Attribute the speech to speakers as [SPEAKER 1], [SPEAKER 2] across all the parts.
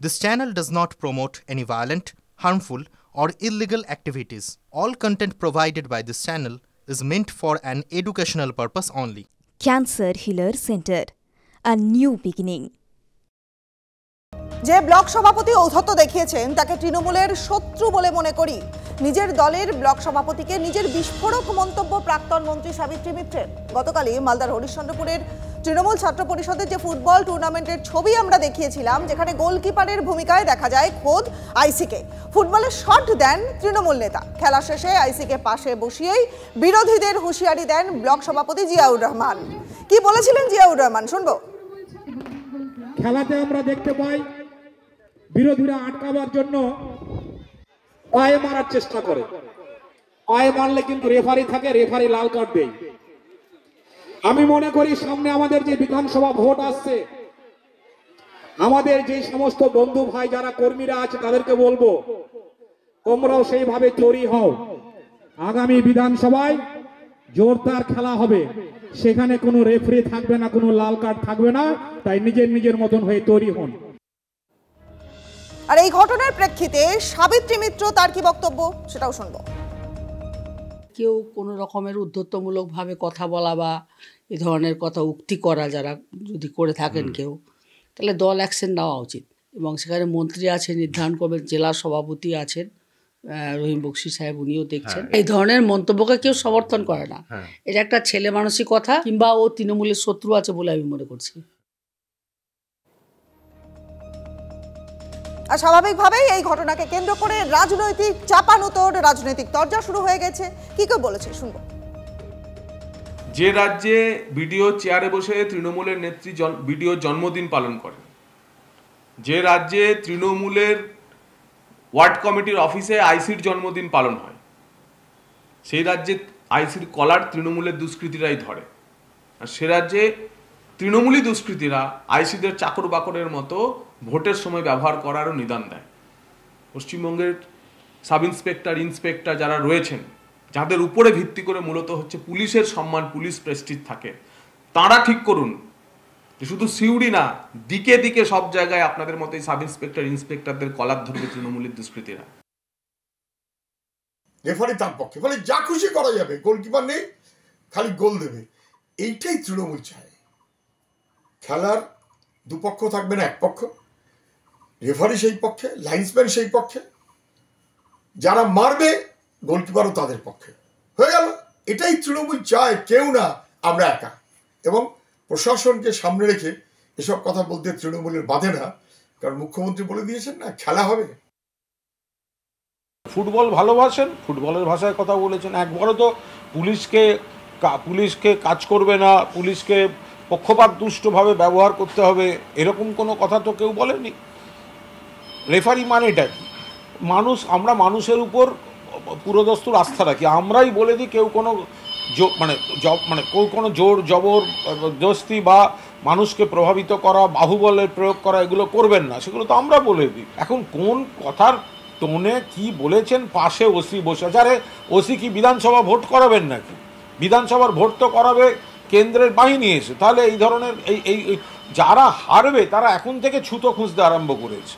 [SPEAKER 1] This channel does not promote any violent, harmful, or illegal activities. All content provided by this channel is meant for an educational purpose only.
[SPEAKER 2] Cancer Healer Center, a new beginning.
[SPEAKER 3] যে block সভাপতি ঔদ্ধত্য দেখিয়েছেন তাকে তৃণমূলের শত্রু বলে মনে করি। নিজের দলের ব্লক সভাপতিকে নিজের বিস্ফোরক মন্তব্য প্রাক্তন মন্ত্রী সাবিত্রী মিত্রের। গতকালই মালদার হরিশ্চন্দ্রপুরের তৃণমূল ছাত্র পরিষদের যে ফুটবল টুর্নামেন্টের ছবি আমরা দেখিয়েছিলাম, যেখানে গোলকিপারের ভূমিকায় দেখা যায় খোদ আইসিকে। ফুটবলের শট দেন তৃণমূল নেতা। খেলা শেষে আইসিকে পাশে বসিয়েই বিরোধীদের হুঁশিয়ারি দেন ব্লক সভাপতি জিয়াউর রহমান। কি বলেছিলেন জিয়াউর রহমান, শুনবো।
[SPEAKER 4] খেলাতে আমরা দেখতে পাই বিরোধীরা আটকাবার জন্য পায়ে মারার চেষ্টা করে। পায়ে মারলে কিন্তু রেফারি থাকে, রেফারি লাল কার্ড দেয়। আমি মনে করি সামনে আমাদের যে বিধানসভা ভোট আসছে, আমাদের যে সমস্ত বন্ধু ভাই যারা কর্মীরা আছে তাদেরকে বলবো, তোমরাও সেইভাবে তৈরি হও। আগামী বিধানসভায় জোরদার খেলা হবে, সেখানে কোনো রেফারি থাকবে না, কোনো লাল কার্ড থাকবে না। তাই নিজের নিজের মতন হয়ে তৈরি হন।
[SPEAKER 3] আর এই ঘটনার প্রেক্ষিতে সাবিত্রী মিত্র তার কি বক্তব্য সেটাও শুনবো।
[SPEAKER 5] কেউ কোনো রকমের উদ্ধত্তমূলকভাবে কথা বলা বা এ ধরনের কথা উক্তি করা যারা যদি করে থাকেন কেউ, তাহলে দল অ্যাকশন নেওয়া উচিত। এবং সেখানে মন্ত্রী আছেন, নির্ধারণ করবেন, জেলা সভাপতি আছেন রহিম বক্সি সাহেব, উনিও দেখছেন। এই ধরনের মন্তব্যকে কেউ সমর্থন করে না। এটা একটা ছেলে মানুষই কথা, কিংবা ও তৃণমূলের শত্রু আছে বলে আমি মনে করছি।
[SPEAKER 3] আর স্বাভাবিকভাবেই এই ঘটনাকে কেন্দ্র করে রাজনৈতিক চাপানুতোর, রাজনৈতিক তরজা শুরু হয়ে গেছে। কি কেউ বলেছে শুনবো।
[SPEAKER 6] যে রাজ্যে বিডিও চেয়ারে বসে তৃণমূলের নেত্রী বিডিও জন্মদিন পালন করেন, যে রাজ্যে তৃণমূলের ওয়ার্ড কমিটির অফিসে আইসির জন্মদিন পালন হয়, সেই রাজ্যে আইসির কলার তৃণমূলের দুষ্কৃতীরাই ধরে। আর সে রাজ্যে তৃণমূলী দুষ্কৃতীরা আইসিদের চাকর বাকরের মতো ভোটের সময় ব্যবহার করারও নিদান দেয়। পশ্চিমবঙ্গের সাব ইন্সপেক্টর, ইন্সপেক্টর যারা রয়েছেন, যাদের উপরে ভিত্তি করে মূলত হচ্ছে পুলিশের সম্মান, পুলিশ প্রেস্টিজ থাকে, তাঁরা ঠিক করুন যে শুধু সিউড়ি না, দিকে দিকে সব জায়গায় আপনাদের মতো এই সাব ইন্সপেক্টর, ইন্সপেক্টরদের কলার ধরবে তৃণমূলের দুষ্কৃতীরা।
[SPEAKER 7] রেফারি তার পক্ষে, ফলে যা খুশি করা যাবে, গোলকিপার নেই, খালি গোল দেবে, এইটাই তৃণমূল চায়। খেলার দুপক্ষ থাকবে না, এক পক্ষ। রেফারি সেই পক্ষে, লাইন্সম্যান সেই পক্ষে, যারা মারবে গোলকিপারও তাদের পক্ষে। হয়ে গেল, এটাই তৃণমূল চায়, কেউ না, আমরা একা। এবং প্রশাসনকে সামনে রেখে এসব কথা বলতে তৃণমূলের বাধে না, কারণ মুখ্যমন্ত্রী বলে দিয়েছেন না, খেলা হবে।
[SPEAKER 4] ফুটবল ভালোবাসেন, ফুটবলের ভাষায় কথা বলেছেন। একবারও তো পুলিশকে কাজ করবে না, পুলিশকে পক্ষপাত দুষ্টভাবে ব্যবহার করতে হবে, এরকম কোনো কথা তো কেউ বলেনি। রেফারি মানেটা কি? আমরা মানুষের উপর পুরোদস্তুর আস্থা রাখি। আমরাই বলে দিই কেউ কোনো কেউ কোনো জোর জবরদস্তি বা মানুষকে প্রভাবিত করা, বাহুবলের প্রয়োগ করা, এগুলো করবেন না, সেগুলো তো আমরা বলে দিই। এখন কোন কথার টোনে কি বলেছেন? পাশে ওসি বসে আছে। আরে ওসি কি বিধানসভা ভোট করাবেন নাকি? বিধানসভার ভোট তো করাবে কেন্দ্রের বাহিনী এসে। তাহলে এই ধরনের এই যারা হারবে তারা এখন থেকে ছুতো খুঁজতে আরম্ভ করেছে।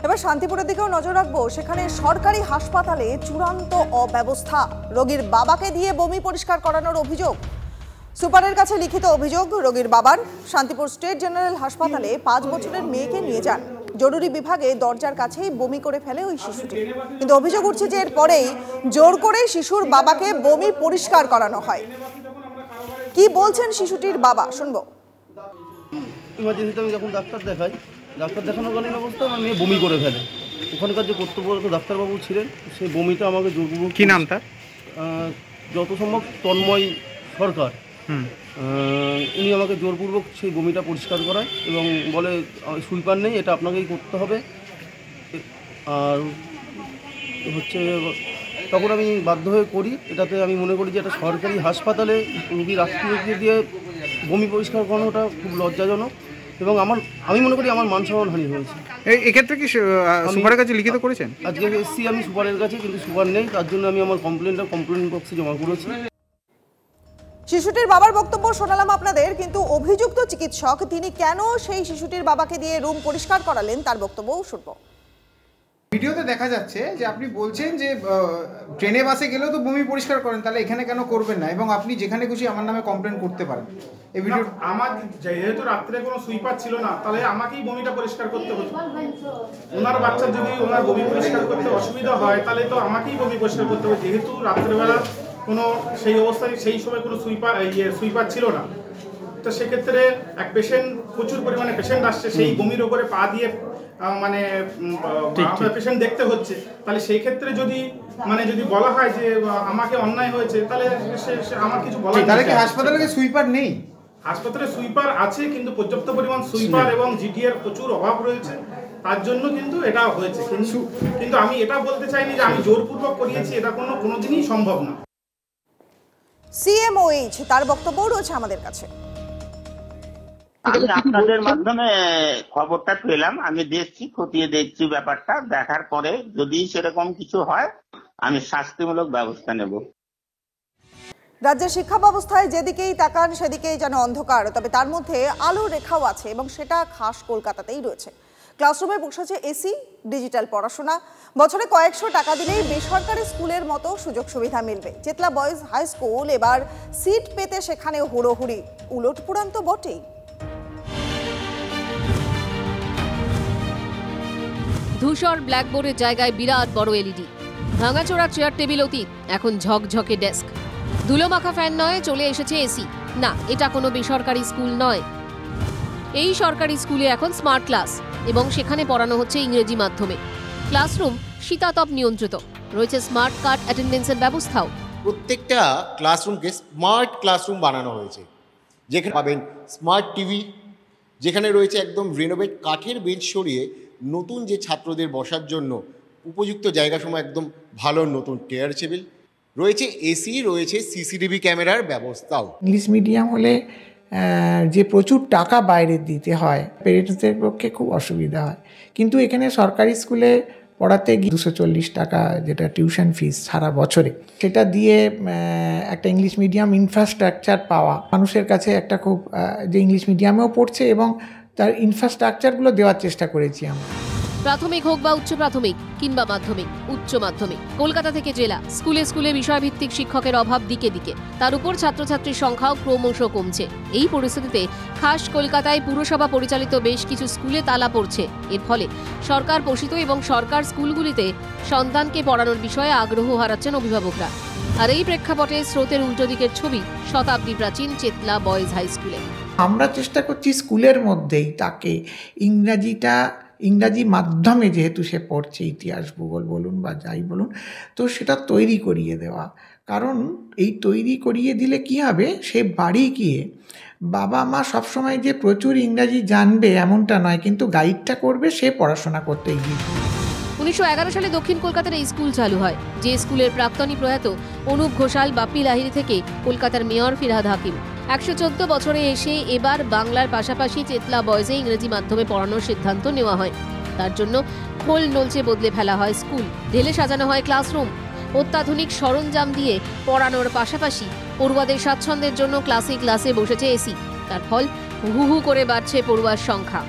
[SPEAKER 3] এবার শান্তিপুরের দিকেও নজর রাখবো। সেখানে সরকারি হাসপাতালে চূড়ান্ত অব্যবস্থা, রোগীর বাবাকে দিয়ে বমি পরিষ্কার করানোর অভিযোগ। সুপারের কাছে লিখিত অভিযোগ রোগীর বাবার। শান্তিপুর স্টেট জেনারেল হাসপাতালে 5 বছরের মেয়েকে নিয়ে যান। জরুরি বিভাগে দরজার কাছেই বমি করে ফেলে ওই শিশুটি। কিন্তু অভিযোগ উঠছে যে এরপরেই জোর করে শিশুর বাবাকে বমি পরিষ্কার করানো হয়। কি বলছেন শিশুটির বাবা, শুনবো।
[SPEAKER 8] ইমার্জেন্সিতে আমি যখন ডাক্তার দেখানোকালীন অবস্থা আমার মেয়ে বমি করে ফেলে। ওখানকার যে কর্তব্যরত ডাক্তারবাবু ছিলেন, সেই বমিটা আমাকে জোরপূর্বক,
[SPEAKER 4] কি নাম তার,
[SPEAKER 8] যত সম্ভব তন্ময় সরকার, উনি আমাকে জোরপূর্বক সেই বমিটা পরিষ্কার করায় এবং বলে সুইপার নেই, এটা আপনাকেই করতে হবে। আর হচ্ছে তখন আমি বাধ্য হয়ে করি। এটাতে আমি মনে করি যে একটা সরকারি হাসপাতালে রোগীর আত্মীয়কে দিয়ে বমি পরিষ্কার করানোটা খুব লজ্জাজনক এবং আমি মনে করি আমার মান সম্মান হানি হয়েছে।
[SPEAKER 9] এক্ষেত্রে কি সুপারের কাছে লিখিত করেছেন?
[SPEAKER 8] আজকে এসছি আমি সুপারের কাছে, কিন্তু সুপার নেই, তার জন্য আমি আমার কমপ্লেন বক্সে জমা করেছি।
[SPEAKER 3] শিশুটির বাবার বক্তব্য শোনালাম আপনাদের, কিন্তু অভিযুক্ত চিকিৎসক তিনি কেন সেই শিশুটির বাবাকে দিয়ে রুম পরিষ্কার করালেন তার বক্তব্যও শুনব।
[SPEAKER 9] ভিডিওতে দেখা যাচ্ছে যে আপনি বলছেন যে ট্রেনে বাসে গেলেও তো বমি পরিষ্কার করেন, তাহলে এখানে কেন করবেন না, এবং আপনি যেখানে খুশি আমার নামে কমপ্লেন করতে পারেন। এই ভিডিও
[SPEAKER 10] আমার যেহেতু রাত্রে কোনো সুইপার ছিল না, তাহলে আমাকেই বমিটা পরিষ্কার করতে হতো। ওনার বাচ্চার যদি ওনার বমি পরিষ্কার করতে অসুবিধা হয়, তাহলে তো আমাকেই বমি পরিষ্কার করতে হবে, যেহেতু রাত্রেবেলা কোনো সেই অবস্থায় সেই সময় কোনো সুইপার ছিল না। তো সেক্ষেত্রে এক পেশেন্ট, প্রচুর পরিমাণে পেশেন্ট আসছে, সেই বমির ওপরে পা দিয়ে মানে পেশেন্ট দেখতে হচ্ছে, তাহলে সেই ক্ষেত্রে যদি যদি বলা হয় যে আমাকে অন্যায় হয়েছে, তাহলে আমার কিছু বলার নেই।
[SPEAKER 9] তাহলে কি হাসপাতালে সুইপার নেই?
[SPEAKER 10] হাসপাতালে সুইপার আছে, কিন্তু পর্যাপ্ত পরিমাণ সুইপার এবং জিডিএর প্রচুর অভাব রয়েছে, তার জন্য কিন্তু এটা হয়েছে। কিন্তু আমি এটা বলতে চাইনি যে আমি জোরপূর্বক করিয়েছি, এটা কোনোদিনই সম্ভব না।
[SPEAKER 3] সিএমওএইচ তার বক্তব্য রয়েছে আমাদের কাছে।
[SPEAKER 11] আমি আপনাদের মাধ্যমে খবরটা পেলাম, আমি দেখছি, খতিয়ে দেখছি ব্যাপারটা, দেখার পরে যদি সেরকম কিছু হয় আমি শাস্তিমূলক ব্যবস্থা নেব।
[SPEAKER 3] রাজ্যের শিক্ষা ব্যবস্থায় যেদিকেই তাকান সেদিকেই যেন অন্ধকার, তবে তার মধ্যে আলো রেখাও আছে, এবং সেটা খাস কলকাতাতেই রয়েছে। ক্লাসরুমে বসেছে এসি, ডিজিটাল পড়াশোনা, বছরে কয়েকশো টাকা দিলেই বেসরকারি স্কুলের মতো সুযোগ সুবিধা মিলবে। চেতলা বয়েজ হাই স্কুল এবার সিট পেতে সেখানে হুড়োহুড়ি, উলটপুরান তো বটেই।
[SPEAKER 12] ধূসর ব্ল্যাকবোর্ডের জায়গায় বিরাট বড় এলইডি, ভাঙাচোরা চেয়ার টেবিল অতীত, এখন ঝকঝকে ডেস্ক, ধুলোমাখা ফ্যান নয়, চলে এসেছে এসি। না, এটা কোনো বেসরকারি স্কুল নয়। এই সরকারি স্কুলে এখন স্মার্ট ক্লাস, এবং সেখানে পড়ানো হচ্ছে ইংরেজি মাধ্যমে। ক্লাসরুম শীতাতপ নিয়ন্ত্রিত, রয়েছে স্মার্ট কার্ড অ্যাটেন্ডেন্সের ব্যবস্থাও।
[SPEAKER 13] প্রত্যেকটা ক্লাসরুমকে স্মার্ট ক্লাসরুম বানানো হয়েছে, যেখানে পাবেন স্মার্ট টিভি, যেখানে রয়েছে একদম রিনোভেট কাঠের বেঞ্চ সরিয়ে নতুন যে ছাত্রদের বসার জন্য উপযুক্ত জায়গাসমূহ একদম ভালো নতুন চেয়ার টেবিল রয়েছে, এসি রয়েছে, সিসিটিভি ক্যামেরার ব্যবস্থাও।
[SPEAKER 14] ইংলিশ মিডিয়াম হলে যে প্রচুর টাকা বাইরে দিতে হয়, পেরেন্টসদের পক্ষে খুব অসুবিধা হয়। কিন্তু এখানে সরকারি স্কুলে পড়াতে গিয়ে 240 টাকা যেটা টিউশন ফিস সারা বছরে, সেটা দিয়ে একটা ইংলিশ মিডিয়াম ইনফ্রাস্ট্রাকচার পাওয়া মানুষের কাছে একটা খুব, যে ইংলিশ মিডিয়ামেও পড়ছে এবং তার ইনফ্রাস্ট্রাকচারগুলো দেওয়ার চেষ্টা করেছি আমরা।
[SPEAKER 12] প্রাথমিক হোক বা উচ্চ প্রাথমিক কিংবা মাধ্যমিক, উচ্চ মাধ্যমিক, কলকাতা থেকে জেলা, স্কুলে স্কুলে বিষয়ভিত্তিক শিক্ষকের অভাব দিকে দিকে, তার উপর ছাত্রছাত্রীর সংখ্যাও ক্রমশ কমছে। এই পরিস্থিতিতে খাস কলকাতায় পুরসভা পরিচালিত বেশ কিছু স্কুলে তালা পড়ছে। এর ফলে সরকার পোষিত এবং সরকার স্কুলগুলিতে সন্তানকে পড়ানোর বিষয়ে আগ্রহ হারাচ্ছেন অভিভাবকরা। আর এই প্রেক্ষাপটে স্রোতের উল্টো দিকের ছবি শতাব্দী প্রাচীন চেতলা বয়েজ হাই স্কুলে।
[SPEAKER 14] আমরা চেষ্টা করছি স্কুলের মধ্যেই তাকে ইংরাজি মাধ্যমে, যেহেতু সে পড়ছে, ইতিহাস ভূগোল বলুন বা যাই বলুন, তো সেটা তৈরি করিয়ে দেওয়া। কারণ এই তৈরি করিয়ে দিলে কি হবে, সে বাড়ি গিয়ে বাবা মা সবসময় যে প্রচুর ইংরাজি জানবে এমনটা নয়, কিন্তু গাইডটা করবে সে পড়াশোনা করতে গিয়ে।
[SPEAKER 12] 1911 সালে দক্ষিণ কলকাতার এই স্কুল চালু হয়, যে স্কুলের প্রাক্তনী প্রয়াত অনুপ ঘোষাল বাপ্পি লাহিড়ী থেকে কলকাতার মেয়র ফিরহাদ হাকিম 114 বছরে এসে এবার বাংলার পাশাপাশি চেতলা বয়েজে ইংরেজি মাধ্যমে পড়ানোর সিদ্ধান্ত নেওয়া হয়। তার জন্য খোল নলচে বদলে ফেলা হয় স্কুল, ঢেলে সাজানো হয় ক্লাসরুম, অত্যাধুনিক সরঞ্জাম দিয়ে পড়ানোর পাশাপাশি পড়ুয়াদের স্বাচ্ছন্দ্যের জন্য ক্লাসে ক্লাসে বসেছে এসি। তার ফল হু হু করে বাড়ছে পড়ুয়ার সংখ্যা।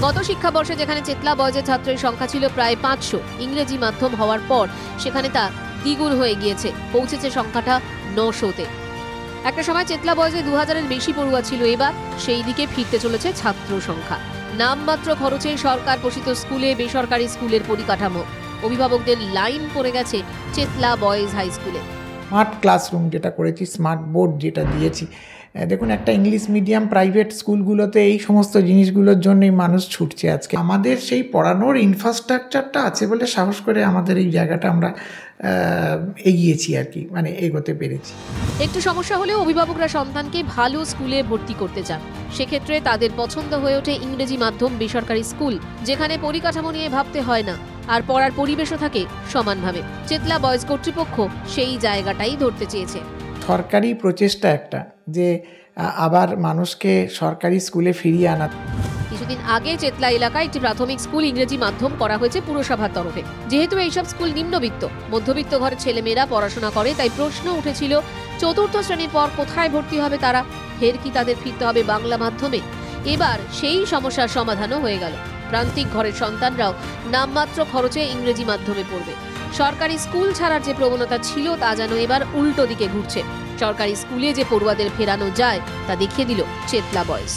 [SPEAKER 12] গত শিক্ষাবর্ষে যেখানে চেতলা বয়েজের ছাত্রের সংখ্যা ছিল প্রায় 500, ইংরেজি মাধ্যম হওয়ার পর সেখানে তা দ্বিগুণ হয়ে গিয়েছে, পৌঁছেছে সংখ্যাটা 900-তে। একটা সময় চেতলা বয়েজে 2000-এর বেশি পড়ুয়া ছিল, এবার সেই দিকে ফিরতে চলেছে ছাত্র সংখ্যা। নামমাত্র খরচে সরকার পোষিত স্কুলে বেসরকারি স্কুলের পরিকাঠামো, অভিভাবকদের লাইন পড়ে গেছে চেতলা বয়েজ হাই স্কুলে।
[SPEAKER 14] স্মার্ট ক্লাসরুম যেটা করেছি, স্মার্ট বোর্ড যেটা দিয়েছি, দেখুন একটা ইংলিশ মিডিয়াম প্রাইভেট স্কুলগুলোতে এই সমস্ত জিনিসগুলোর জন্যই মানুষ ছুটছে আজকে। আমাদের সেই পড়ানোর ইনফ্রাস্ট্রাকচারটা আছে বলে সাহস করে আমাদের এই জায়গাটা আমরা এগিয়েছি আর কি, মানে এগোতে পেরেছি।
[SPEAKER 12] একটু সমস্যা হলেও অভিভাবকরা সন্তানকে ভালো স্কুলে ভর্তি করতে চান, সেক্ষেত্রে তাদের পছন্দ হয়ে ওঠে ইংরেজি মাধ্যম বেসরকারি স্কুল, যেখানে পরিকাঠামো নিয়ে ভাবতে হয় না আর পড়ার পরিবেশও থাকে সমানভাবে। চেতলা বয়েজ কর্তৃপক্ষ সেই জায়গাটাই ধরতে চেয়েছে।
[SPEAKER 14] সরকারি প্রচেষ্টা একটা, যে আবার মানুষকে সরকারি স্কুলে ফিরিয়ে আনা।
[SPEAKER 12] কিছুদিন কয়েকদিন আগে চেতলা এলাকায় একটি প্রাথমিক স্কুল ইংরেজি মাধ্যম করা হয়েছে পুরসভার তরফে। যেহেতু এইসব স্কুল নিম্নবিত্ত মধ্যবিত্ত ঘরের ছেলেমেয়েরা পড়াশোনা করে, তাই প্রশ্ন উঠেছিল চতুর্থ শ্রেণীর পর কোথায় ভর্তি হবে তারা। ফের কি তাদের ফিরতে হবে বাংলা মাধ্যমে? এবার সেই সমস্যার সমাধানও হয়ে গেল। প্রান্তিক ঘরের সন্তানরাও নামমাত্র খরচে ইংরেজি মাধ্যমে পড়বে। সরকারি স্কুল ছাড়ার যে প্রবণতা ছিল তা যেন এবার উল্টো দিকে ঘুরছে। সরকারি স্কুলে যে পড়ুয়াদের ফেরানো যায় তা দেখিয়ে দিল চেতলা বয়েজ।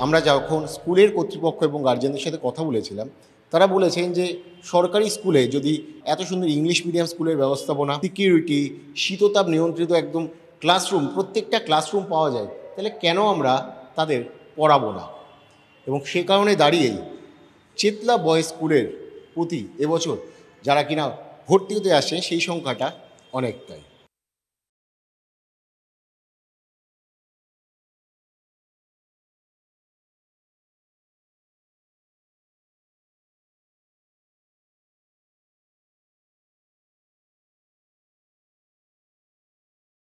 [SPEAKER 13] আমরা যখন স্কুলের কর্তৃপক্ষ এবং গার্জেনদের সাথে কথা বলেছিলাম, তারা বলেছেন যে সরকারি স্কুলে যদি এত সুন্দর ইংলিশ মিডিয়াম স্কুলের ব্যবস্থাপনা, সিকিউরিটি, শীততাপ নিয়ন্ত্রিত একদম ক্লাসরুম, প্রত্যেকটা ক্লাসরুম পাওয়া যায়, তাহলে কেন আমরা তাদের পড়াবো না? এবং সে কারণে দাঁড়িয়েই চেতলা বয়েজ স্কুলের প্রতি এবছর যারা কিনা ভর্তি হতে আসে সেই সংখ্যাটা অনেকটাই।